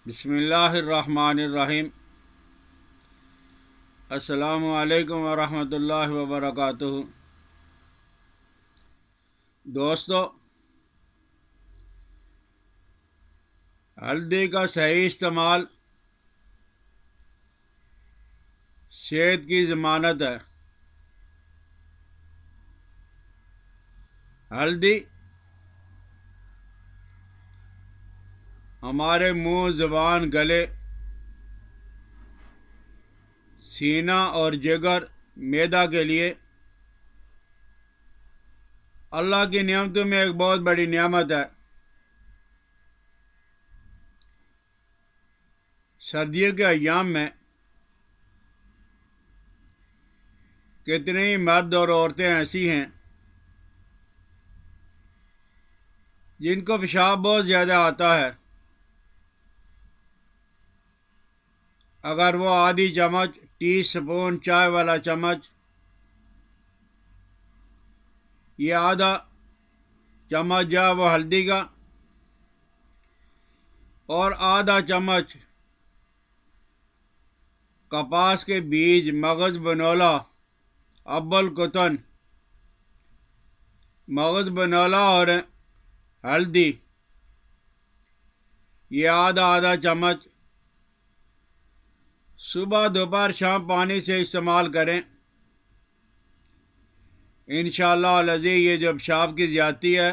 बिस्मिल्लाहिर्रहमानिर्रहीम। अस्सलामु अलैकुम वरहमतुल्लाहि वबरकातुहू। दोस्तों, हल्दी का सही इस्तेमाल सेहत की ज़मानत है। हल्दी हमारे मुंह, ज़ुबान, गले, सीना और जिगर, मैदा के लिए अल्लाह की नेमतों में एक बहुत बड़ी नेमत है। सर्दियों के अय्याम में कितने ही मर्द और औरतें ऐसी हैं जिनको पेशाब बहुत ज़्यादा आता है। अगर वो आधी चम्मच, टी स्पून, चाय वाला चम्मच, ये आधा चम्मच जो है वो हल्दी का और आधा चम्मच कपास के बीज, मगज़ बनोला, अब्बल कुतन, मगज़ बनोला और हल्दी, ये आधा आधा चम्मच सुबह, दोपहर, शाम पानी से इस्तेमाल करें। इंशाअल्लाह लज़ीज़ ये जो पेशाब की ज़्यादती है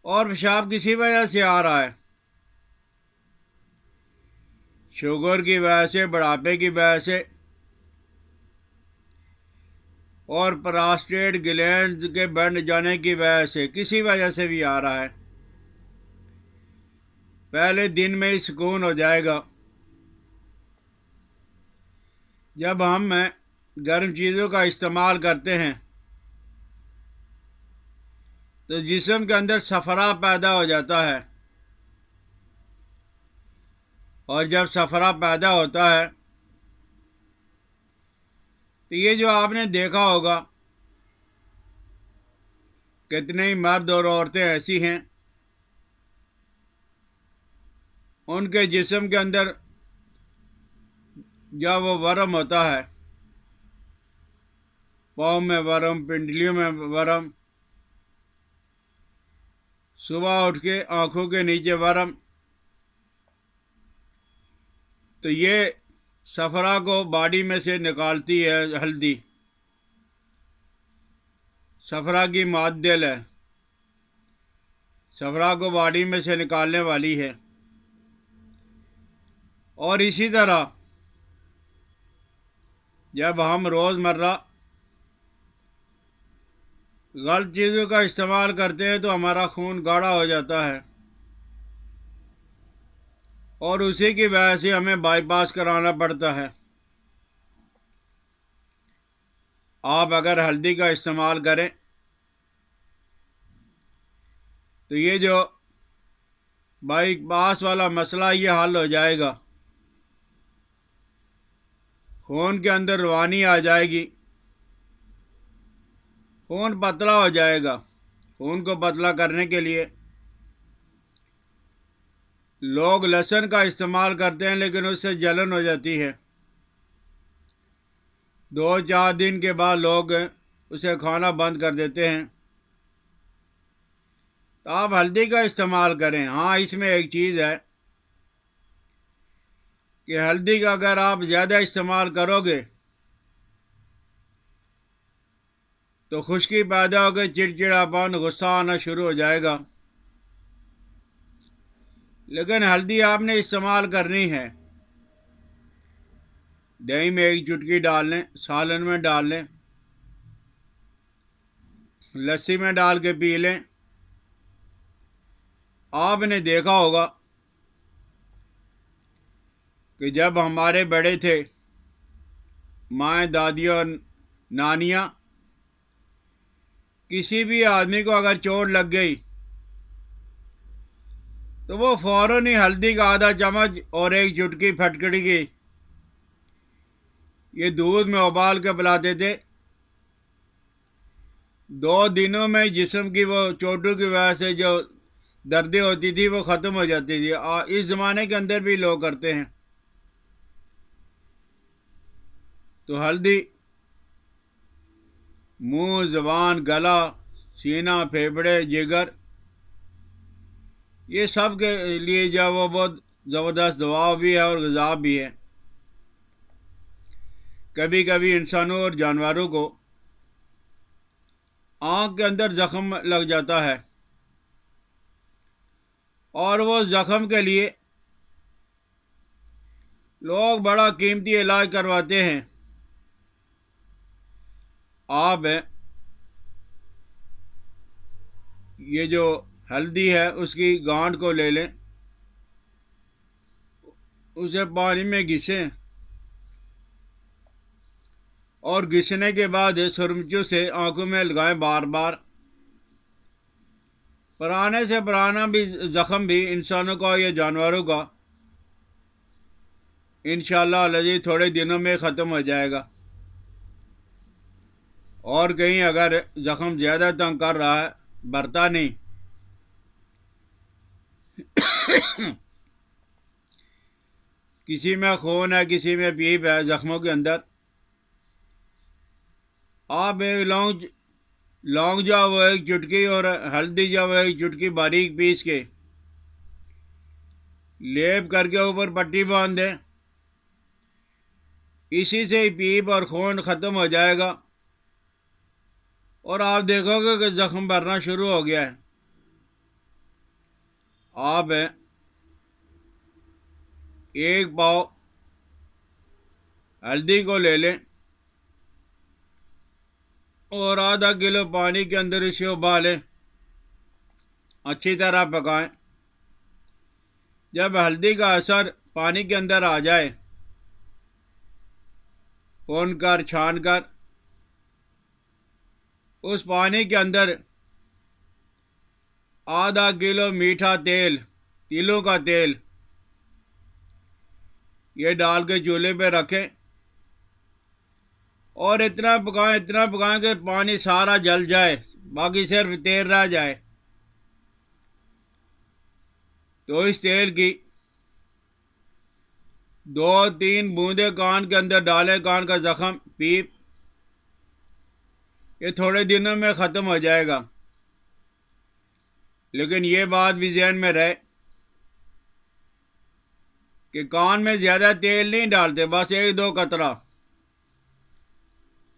और पेशाब किसी वजह से आ रहा है, शुगर की वजह से, बुढ़ापे की वजह से और प्रोस्टेट ग्लैंड के बढ़ जाने की वजह से, किसी वजह से भी आ रहा है, पहले दिन में ही सुकून हो जाएगा। जब हम गर्म चीज़ों का इस्तेमाल करते हैं तो जिस्म के अंदर सफ़रा पैदा हो जाता है, और जब सफ़रा पैदा होता है तो ये जो आपने देखा होगा, कितने ही मर्द और औरतें ऐसी हैं उनके जिस्म के अंदर जब वो वर्म होता है, पाँव में वर्म, पिंडलियों में वर्म, सुबह उठ के आँखों के नीचे वर्म, तो ये सफ़रा को बॉडी में से निकालती है हल्दी। सफ़रा की मादल है, सफ़रा को बॉडी में से निकालने वाली है। और इसी तरह जब हम रोज़मर्रा गलत चीज़ों का इस्तेमाल करते हैं तो हमारा खून गाढ़ा हो जाता है और उसी की वजह से हमें बाईपास कराना पड़ता है। आप अगर हल्दी का इस्तेमाल करें तो ये जो बाईपास वाला मसला ये हल हो जाएगा। खून के अंदर रवानी आ जाएगी, खून पतला हो जाएगा। खून को पतला करने के लिए लोग लहसुन का इस्तेमाल करते हैं, लेकिन उससे जलन हो जाती है। 2-4 दिन के बाद लोग उसे खाना बंद कर देते हैं। तो आप हल्दी का इस्तेमाल करें। हाँ, इसमें एक चीज़ है कि हल्दी का अगर आप ज़्यादा इस्तेमाल करोगे तो खुश्की पैदा होकर चिड़चिड़ापन, गुस्सा आना शुरू हो जाएगा। लेकिन हल्दी आपने इस्तेमाल करनी है। दही में एक चुटकी डाल लें, सालन में डाल लें, लस्सी में डाल के पी लें। आपने देखा होगा कि जब हमारे बड़े थे, माएँ, दादी और नानियाँ, किसी भी आदमी को अगर चोट लग गई तो वो फ़ौरन ही हल्दी का आधा चम्मच और एक चुटकी फटकड़ी की ये दूध में उबाल के पिलाते थे। 2 दिनों में जिस्म की वो चोटों की वजह से जो दर्दें होती थी वो ख़त्म हो जाती थी। और इस ज़माने के अंदर भी लोग करते हैं। तो हल्दी मुंह, ज़बान, गला, सीना, फेफड़े, जिगर, ये सब के लिए जो वो बहुत ज़बरदस्त दवा भी है और ग़िज़ा भी है। कभी कभी इंसानों और जानवरों को आँख के अंदर ज़ख्म लग जाता है और वो ज़ख्म के लिए लोग बड़ा कीमती इलाज करवाते हैं। आप ये जो हल्दी है उसकी गांठ को ले लें, उसे पानी में घिसें और घिसने के बाद सुरमचू से आंखों में लगाएं बार बार। पुराने से पुराना भी ज़ख्म भी इंसानों का या जानवरों का इंशाअल्लाह लजीज थोड़े दिनों में ख़त्म हो जाएगा। और कहीं अगर ज़ख्म ज़्यादा तंग कर रहा है, भरता नहीं, किसी में खून है, किसी में पीप है ज़ख्मों के अंदर, आप एक लौंग जो वो एक चुटकी और हल्दी जो वो एक चुटकी बारीक पीस के लेप करके ऊपर पट्टी बांध दें। इसी से ही पीप और खून ख़त्म हो जाएगा और आप देखोगे कि ज़ख्म भरना शुरू हो गया है। आप एक पाव हल्दी को ले लें और आधा किलो पानी के अंदर इसे उबालें, अच्छी तरह पकाएं। जब हल्दी का असर पानी के अंदर आ जाए, भून कर छान कर उस पानी के अंदर आधा किलो मीठा तेल, तिलों का तेल, ये डाल के चूल्हे पे रखें और इतना पकाएं कि पानी सारा जल जाए, बाकी सिर्फ तेल रह जाए। तो इस तेल की 2-3 बूंदे कान के अंदर डालें। कान का ज़ख्म, पीप, ये थोड़े दिनों में ख़त्म हो जाएगा। लेकिन ये बात भी ज़हन में रहे कि कान में ज़्यादा तेल नहीं डालते, बस 1-2 कतरा,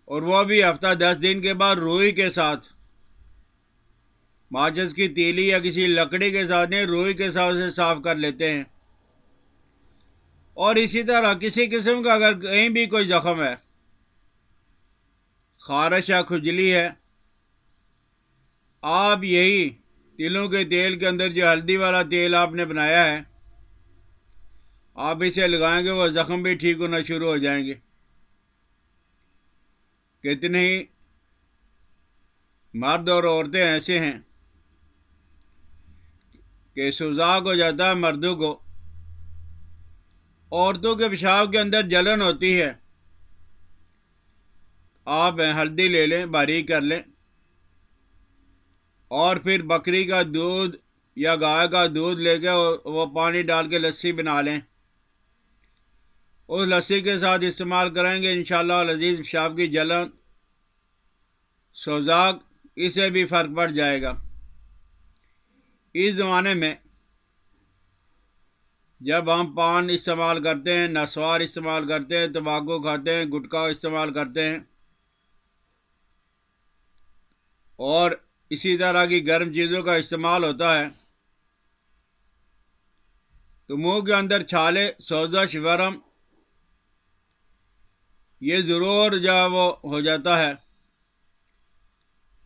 और वह भी हफ्ता 10 दिन के बाद रुई के साथ, माचिस की तीली या किसी लकड़ी के साथ नहीं, रुई के साथ उसे साफ कर लेते हैं। और इसी तरह किसी किस्म का अगर कहीं भी कोई ज़ख्म है, खारिश या खुजली है, आप यही तिलों के तेल के अंदर जो हल्दी वाला तेल आपने बनाया है, आप इसे लगाएंगे, वो ज़ख्म भी ठीक होना शुरू हो जाएंगे। कितने ही मर्द और औरतें ऐसे हैं कि सुजाक हो जाता है मर्दों को, औरतों के पेशाब के अंदर जलन होती है। आप हल्दी ले लें, बारीक कर लें, और फिर बकरी का दूध या गाय का दूध लेके वो पानी डाल के लस्सी बना लें। उस लस्सी के साथ इस्तेमाल करेंगे, इंशाअल्लाह लजीज पेशाब की जलन, सोजाक, इसे भी फ़र्क पड़ जाएगा। इस ज़माने में जब हम पान इस्तेमाल करते हैं, नस्वार इस्तेमाल करते हैं, तंबाकू खाते हैं, गुटखा इस्तेमाल करते हैं और इसी तरह की गर्म चीज़ों का इस्तेमाल होता है, तो मुंह के अंदर छाले, सोजश, वरम, ये ज़रूर जब वो हो जाता है।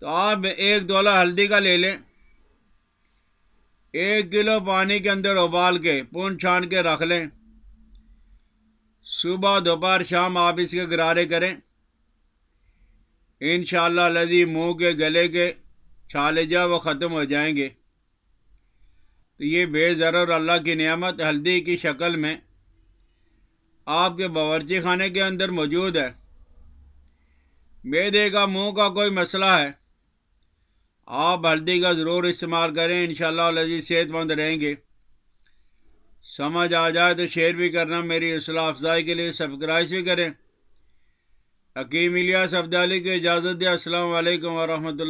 तो आप 1 तोला हल्दी का ले लें, 1 किलो पानी के अंदर उबाल के पून छान के रख लें। सुबह, दोपहर, शाम आप इसके गरारे करें, इंशाअल्लाह लजी मुंह के गले के छाले जो वो ख़त्म हो जाएंगे। तो ये बेज़रूर अल्लाह की नेमत हल्दी की शक्ल में आपके बावर्ची खाने के अंदर मौजूद है। मैदे का, मुंह का कोई मसला है, आप हल्दी का ज़रूर इस्तेमाल करें, इंशाअल्लाह लजीज सेहतमंद रहेंगे। समझ आ जाए तो शेयर भी करना, मेरी हौसला अफजाई के लिए सब्सक्राइब भी करें। हकीम इलियास अब्दाली को इजाज़त दिया। अस्सलाम वालेकुम व रहमतुल्लाह।